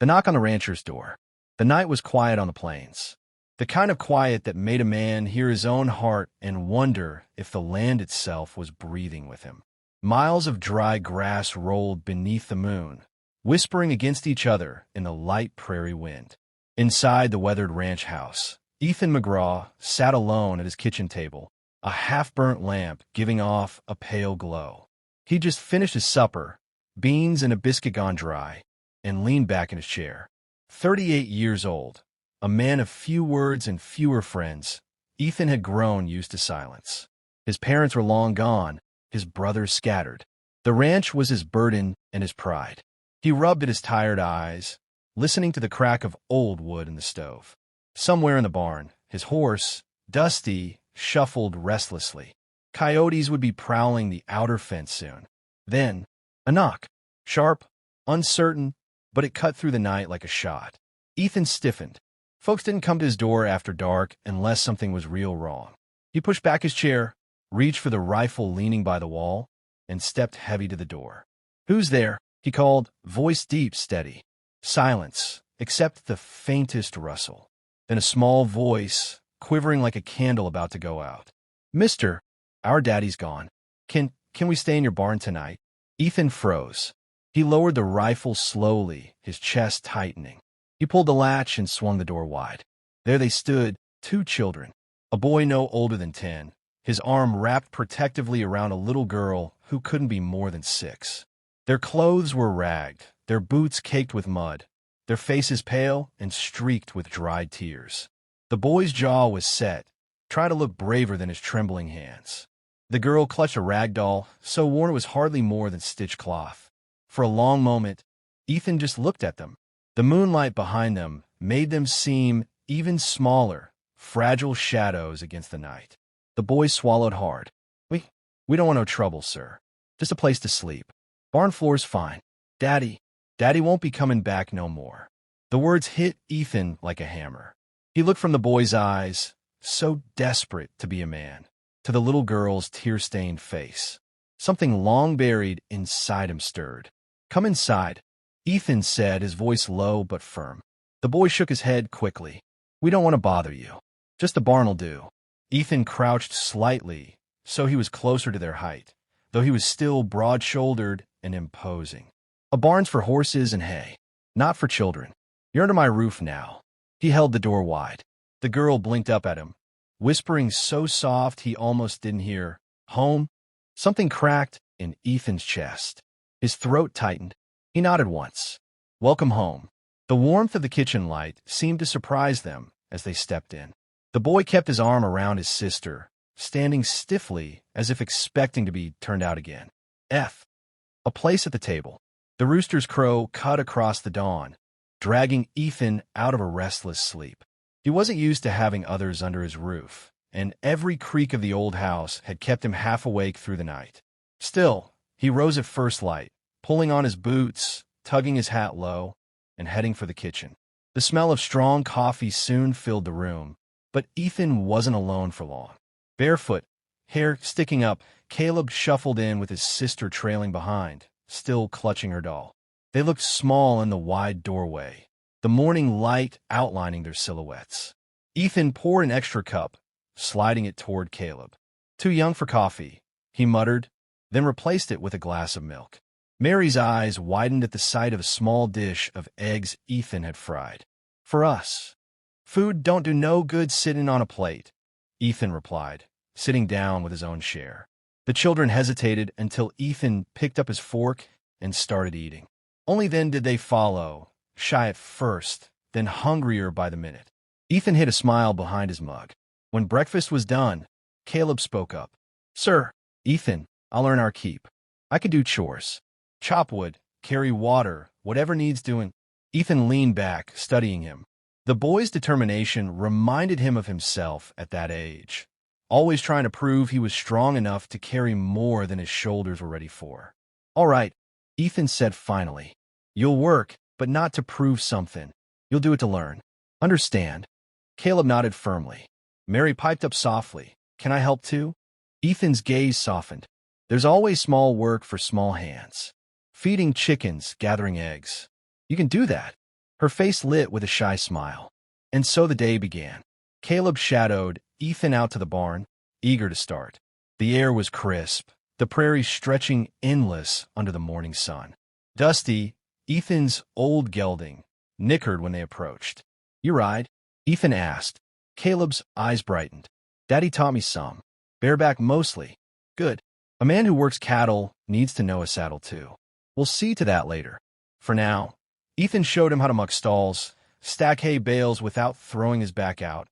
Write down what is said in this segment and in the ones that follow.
The knock on the rancher's door. The night was quiet on the plains. The kind of quiet that made a man hear his own heart and wonder if the land itself was breathing with him. Miles of dry grass rolled beneath the moon, whispering against each other in the light prairie wind. Inside the weathered ranch house, Ethan McGraw sat alone at his kitchen table, a half-burnt lamp giving off a pale glow. He just finished his supper, beans and a biscuit gone dry, and leaned back in his chair. 38 years old, a man of few words and fewer friends, Ethan had grown used to silence. His parents were long gone, his brothers scattered. The ranch was his burden and his pride. He rubbed at his tired eyes, listening to the crack of old wood in the stove. Somewhere in the barn, his horse, Dusty, shuffled restlessly. Coyotes would be prowling the outer fence soon. Then, a knock. Sharp, uncertain, but it cut through the night like a shot. Ethan stiffened. Folks didn't come to his door after dark unless something was real wrong. He pushed back his chair, reached for the rifle leaning by the wall, and stepped heavy to the door. "Who's there?" he called, voice deep, steady. Silence, except the faintest rustle. Then a small voice, quivering like a candle about to go out. "Mister, our daddy's gone. Can we stay in your barn tonight?" Ethan froze. He lowered the rifle slowly, his chest tightening. He pulled the latch and swung the door wide. There they stood, two children. A boy no older than 10, his arm wrapped protectively around a little girl who couldn't be more than 6. Their clothes were ragged, their boots caked with mud, their faces pale and streaked with dried tears. The boy's jaw was set, trying to look braver than his trembling hands. The girl clutched a rag doll, so worn it was hardly more than stitched cloth. For a long moment, Ethan just looked at them. The moonlight behind them made them seem even smaller, fragile shadows against the night. The boy swallowed hard. We don't want no trouble, sir. Just a place to sleep. Barn floor's fine. Daddy won't be coming back no more." The words hit Ethan like a hammer. He looked from the boy's eyes, so desperate to be a man, to the little girl's tear-stained face. Something long buried inside him stirred. "Come inside," Ethan said, his voice low but firm. The boy shook his head quickly. "We don't want to bother you. Just the barn'll do." Ethan crouched slightly, so he was closer to their height, though he was still broad-shouldered and imposing. "A barn's for horses and hay, not for children. You're under my roof now." He held the door wide. The girl blinked up at him, whispering so soft he almost didn't hear. "Home?" Something cracked in Ethan's chest. His throat tightened. He nodded once. "Welcome home." The warmth of the kitchen light seemed to surprise them as they stepped in. The boy kept his arm around his sister, standing stiffly as if expecting to be turned out again. A place at the table. The rooster's crow cut across the dawn, dragging Ethan out of a restless sleep. He wasn't used to having others under his roof, and every creak of the old house had kept him half awake through the night. Still, he rose at first light, pulling on his boots, tugging his hat low, and heading for the kitchen. The smell of strong coffee soon filled the room, but Ethan wasn't alone for long. Barefoot, hair sticking up, Caleb shuffled in with his sister trailing behind, still clutching her doll. They looked small in the wide doorway, the morning light outlining their silhouettes. Ethan poured an extra cup, sliding it toward Caleb. "Too young for coffee," he muttered, then replaced it with a glass of milk. Mary's eyes widened at the sight of a small dish of eggs Ethan had fried. "For us. Food don't do no good sitting on a plate," Ethan replied, sitting down with his own share. The children hesitated until Ethan picked up his fork and started eating. Only then did they follow, shy at first, then hungrier by the minute. Ethan hid a smile behind his mug. When breakfast was done, Caleb spoke up. "Sir." "Ethan, I'll earn our keep. I can do chores. Chop wood, carry water, whatever needs doing." Ethan leaned back, studying him. The boy's determination reminded him of himself at that age, always trying to prove he was strong enough to carry more than his shoulders were ready for. "All right," Ethan said finally. "You'll work, but not to prove something. You'll do it to learn. Understand?" Caleb nodded firmly. Mary piped up softly. "Can I help too?" Ethan's gaze softened. "There's always small work for small hands. Feeding chickens, gathering eggs. You can do that. Her face lit with a shy smile. And so the day began. Caleb shadowed Ethan out to the barn, eager to start. The air was crisp, the prairie stretching endless under the morning sun. Dusty, Ethan's old gelding, nickered when they approached. "You ride?" Ethan asked. Caleb's eyes brightened. "Daddy taught me some. Bareback mostly." "Good. A man who works cattle needs to know a saddle too. We'll see to that later. For now." Ethan showed him how to muck stalls, stack hay bales without throwing his back out,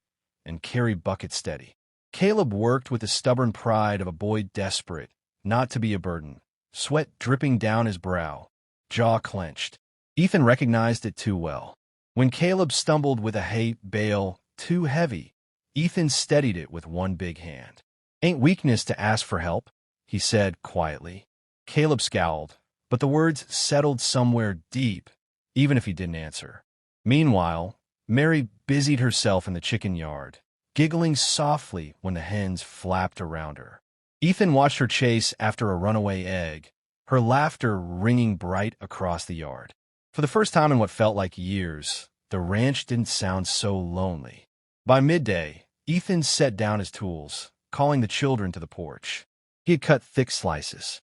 and carry buckets steady. Caleb worked with the stubborn pride of a boy desperate not to be a burden, sweat dripping down his brow, jaw clenched. Ethan recognized it too well. When Caleb stumbled with a hay bale too heavy, Ethan steadied it with one big hand. "Ain't weakness to ask for help," he said quietly. Caleb scowled, but the words settled somewhere deep, even if he didn't answer. Meanwhile, Mary busied herself in the chicken yard, giggling softly when the hens flapped around her. Ethan watched her chase after a runaway egg, her laughter ringing bright across the yard. For the first time in what felt like years, the ranch didn't sound so lonely. By midday, Ethan set down his tools, calling the children to the porch. He had cut thick slices.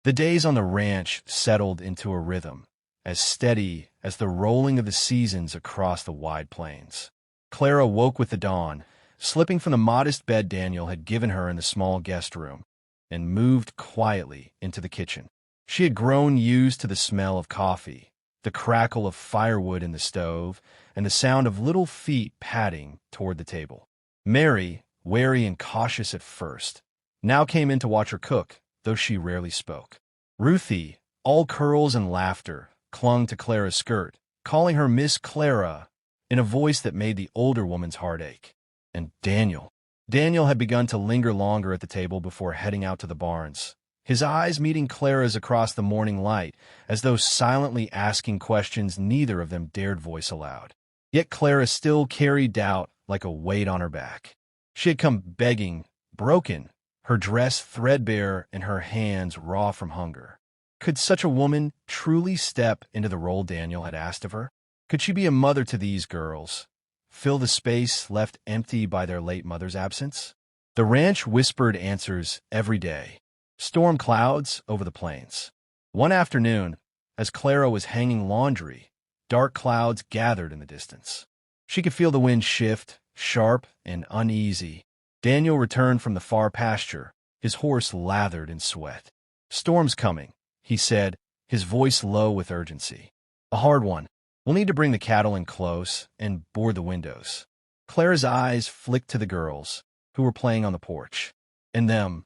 The days on the ranch settled into a rhythm, as steady as the rolling of the seasons across the wide plains. Clara woke with the dawn, slipping from the modest bed Daniel had given her in the small guest room, and moved quietly into the kitchen. She had grown used to the smell of coffee, the crackle of firewood in the stove, and the sound of little feet padding toward the table. Mary, wary and cautious at first, now came in to watch her cook, though she rarely spoke. Ruthie, all curls and laughter, clung to Clara's skirt, calling her Miss Clara in a voice that made the older woman's heart ache. And Daniel had begun to linger longer at the table before heading out to the barns, his eyes meeting Clara's across the morning light, as though silently asking questions neither of them dared voice aloud. Yet Clara still carried doubt like a weight on her back. She had come begging, broken, her dress threadbare and her hands raw from hunger. Could such a woman truly step into the role Daniel had asked of her? Could she be a mother to these girls, fill the space left empty by their late mother's absence? The ranch whispered answers every day. Storm clouds over the plains. One afternoon, as Clara was hanging laundry, dark clouds gathered in the distance. She could feel the wind shift, sharp and uneasy. Daniel returned from the far pasture, his horse lathered in sweat. "Storm's coming," he said, his voice low with urgency. "A hard one. We'll need to bring the cattle in close and board the windows." Clara's eyes flicked to the girls, who were playing on the porch. "And them.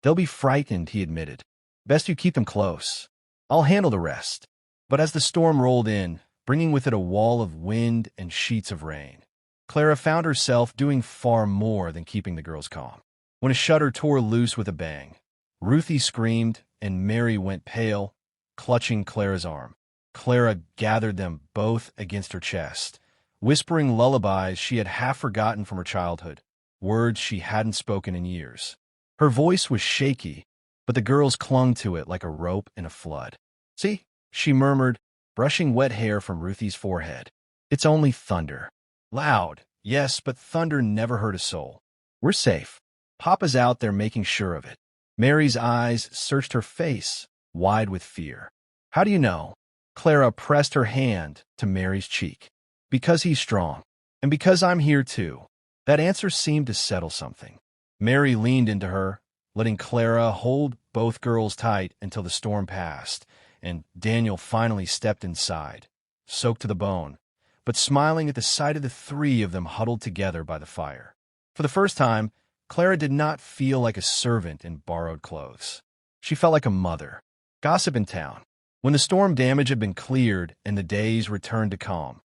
They'll be frightened," he admitted. "Best you keep them close. I'll handle the rest." But as the storm rolled in, bringing with it a wall of wind and sheets of rain, Clara found herself doing far more than keeping the girls calm. When a shutter tore loose with a bang, Ruthie screamed and Mary went pale, clutching Clara's arm. Clara gathered them both against her chest, whispering lullabies she had half forgotten from her childhood, words she hadn't spoken in years. Her voice was shaky, but the girls clung to it like a rope in a flood. "See," she murmured, brushing wet hair from Ruthie's forehead. "It's only thunder. Loud, yes, but thunder never hurt a soul. We're safe. Papa's out there making sure of it." Mary's eyes searched her face, wide with fear. "How do you know?" Clara pressed her hand to Mary's cheek. "Because he's strong. And because I'm here too." That answer seemed to settle something. Mary leaned into her, letting Clara hold both girls tight until the storm passed, and Daniel finally stepped inside, soaked to the bone, but smiling at the sight of the three of them huddled together by the fire. For the first time, Clara did not feel like a servant in borrowed clothes. She felt like a mother. Gossip in town. When the storm damage had been cleared and the days returned to calm,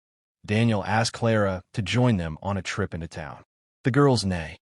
Daniel asked Clara to join them on a trip into town. The girls neighed.